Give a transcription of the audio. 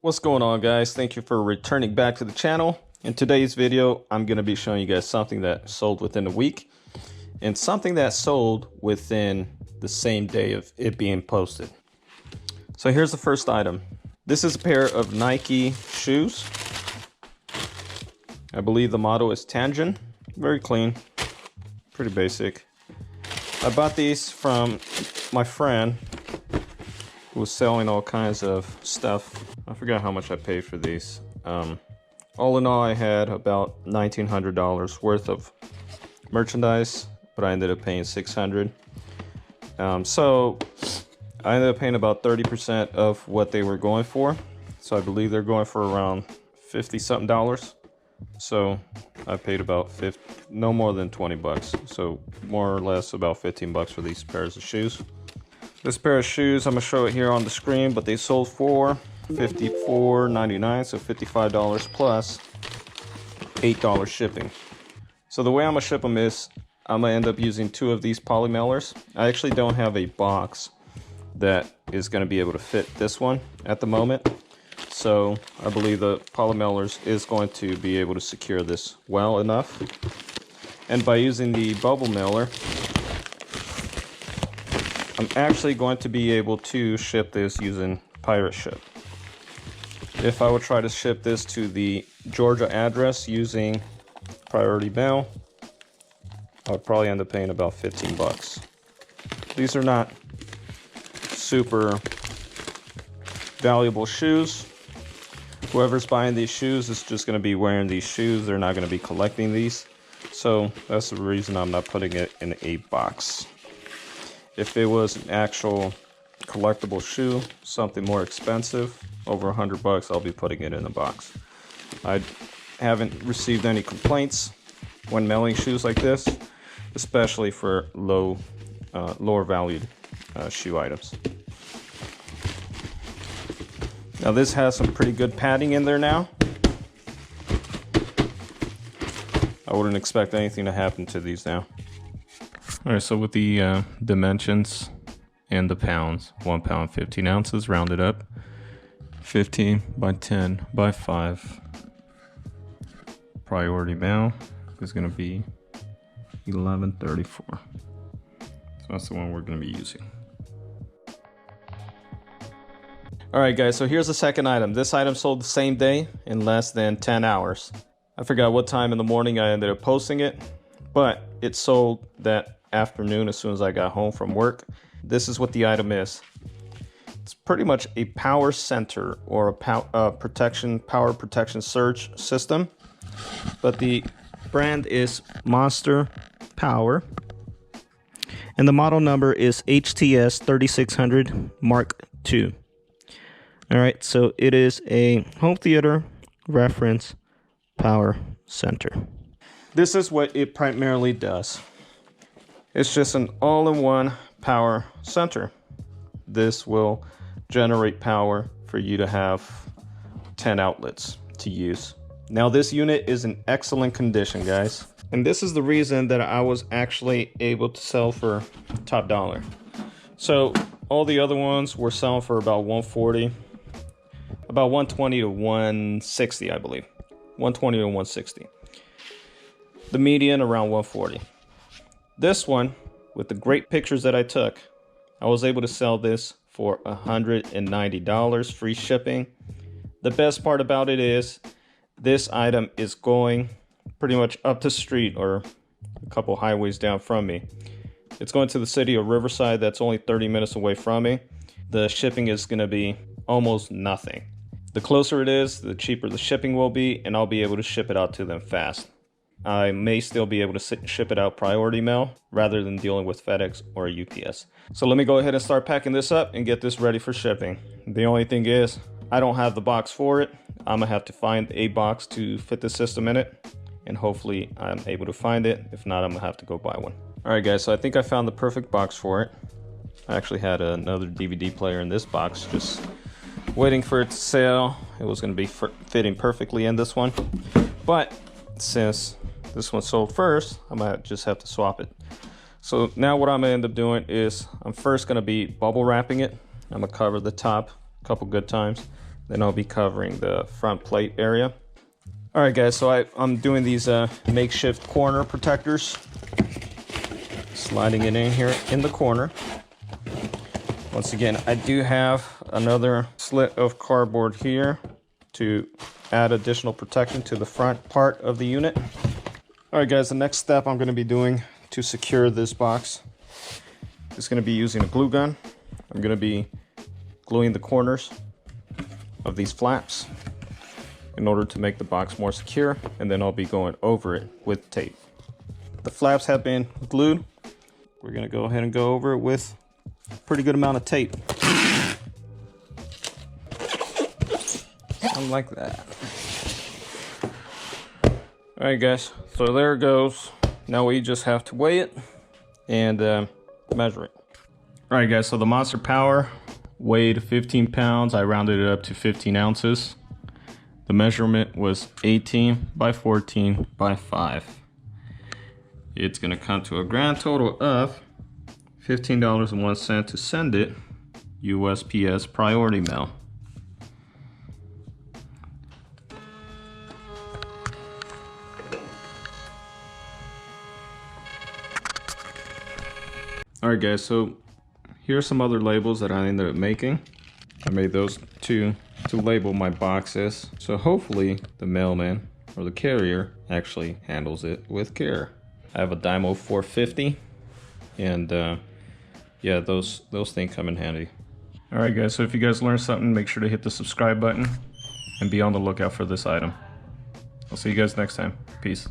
What's going on, guys? Thank you for returning back to the channel. In today's video, I'm going to be showing you guys something that sold within a week and something that sold within the same day of it being posted. So here's the first item. This is a pair of Nike shoes. I believe the model is Tangent. Very clean, pretty basic. I bought these from my friend who was selling all kinds of stuff. I forgot how much I paid for these. All in all, I had about $1,900 worth of merchandise, but I ended up paying $600. So I ended up paying about 30% of what they were going for. So I believe they're going for around $50-something. So I paid about no more than 20 bucks. So more or less about 15 bucks for these pairs of shoes. This pair of shoes, I'm gonna show it here on the screen, but they sold for $54.99, so $55 plus $8 shipping. So the way I'm gonna ship them is I'm gonna end up using 2 of these poly mailers. I actually don't have a box that is gonna be able to fit this one at the moment. So I believe the poly mailers is going to be able to secure this well enough. And by using the bubble mailer, I'm actually going to be able to ship this using pirate ship. If I would try to ship this to the Georgia address using priority mail, I would probably end up paying about 15 bucks. These are not super valuable shoes. Whoever's buying these shoes is just going to be wearing these shoes. They're not going to be collecting these. So that's the reason I'm not putting it in a box. If it was an actual collectible shoe, something more expensive, over 100 bucks, I'll be putting it in a box. I haven't received any complaints when mailing shoes like this, especially for lower valued shoe items. Now this has some pretty good padding in there now. I wouldn't expect anything to happen to these now. Alright, so with the dimensions and the pounds, 1 pound 15 ounces rounded up, 15 by 10 by 5. Priority mail is going to be 1134. So that's the one we're going to be using. Alright guys, so here's the second item. This item sold the same day in less than 10 hours. I forgot what time in the morning I ended up posting it, but it sold that afternoon as soon as I got home from work. This is what the item is. It's pretty much a power center or a power protection surge system, but the brand is Monster Power, and the model number is HTS 3600 Mark II. All right, so it is a home theater reference power center. This is what it primarily does. It's just an all-in-one power center. This will generate power for you to have 10 outlets to use. Now this unit is in excellent condition, guys. And this is the reason that I was actually able to sell for top dollar. So all the other ones were selling for about $140, about $120 to $160, I believe. $120 to $160. The median around $140. This one, with the great pictures that I took, I was able to sell this for $190, free shipping. The best part about it is this item is going pretty much up the street or a couple highways down from me. It's going to the city of Riverside that's only 30 minutes away from me. The shipping is going to be almost nothing. The closer it is, the cheaper the shipping will be, and I'll be able to ship it out to them fast. I may still be able to ship it out priority mail rather than dealing with FedEx or UPS. So let me go ahead and start packing this up and get this ready for shipping. The only thing is, I don't have the box for it. I'm gonna have to find a box to fit the system in it, and hopefully I'm able to find it. If not, I'm gonna have to go buy one. Alright guys, so I think I found the perfect box for it. I actually had another DVD player in this box, just waiting for it to sell. It was gonna be fitting perfectly in this one, but since this one sold first, I might just have to swap it. So now what I'm gonna end up doing is I'm first gonna be bubble wrapping it. I'm gonna cover the top a couple good times. Then I'll be covering the front plate area. All right, guys, so I'm doing these makeshift corner protectors. Sliding it in here in the corner. Once again, I do have another slit of cardboard here to add additional protection to the front part of the unit. All right, guys, the next step I'm going to be doing to secure this box is going to be using a glue gun. I'm going to be gluing the corners of these flaps in order to make the box more secure, and then I'll be going over it with tape. The flaps have been glued. We're going to go ahead and go over it with a pretty good amount of tape. Something like that. All right, guys, so there it goes. Now we just have to weigh it and measure it. All right, guys, so the Monster Power weighed 15 pounds. I rounded it up to 15 ounces. The measurement was 18 by 14 by 5. It's going to come to a grand total of $15.01 to send it USPS priority mail. Alright, guys, so here are some other labels that I ended up making. I made those to label my boxes, so hopefully the mailman or the carrier actually handles it with care. I have a Dymo 450, and yeah, those things come in handy. All right, guys, so if you guys learned something, make sure to hit the subscribe button and be on the lookout for this item. I'll see you guys next time. Peace.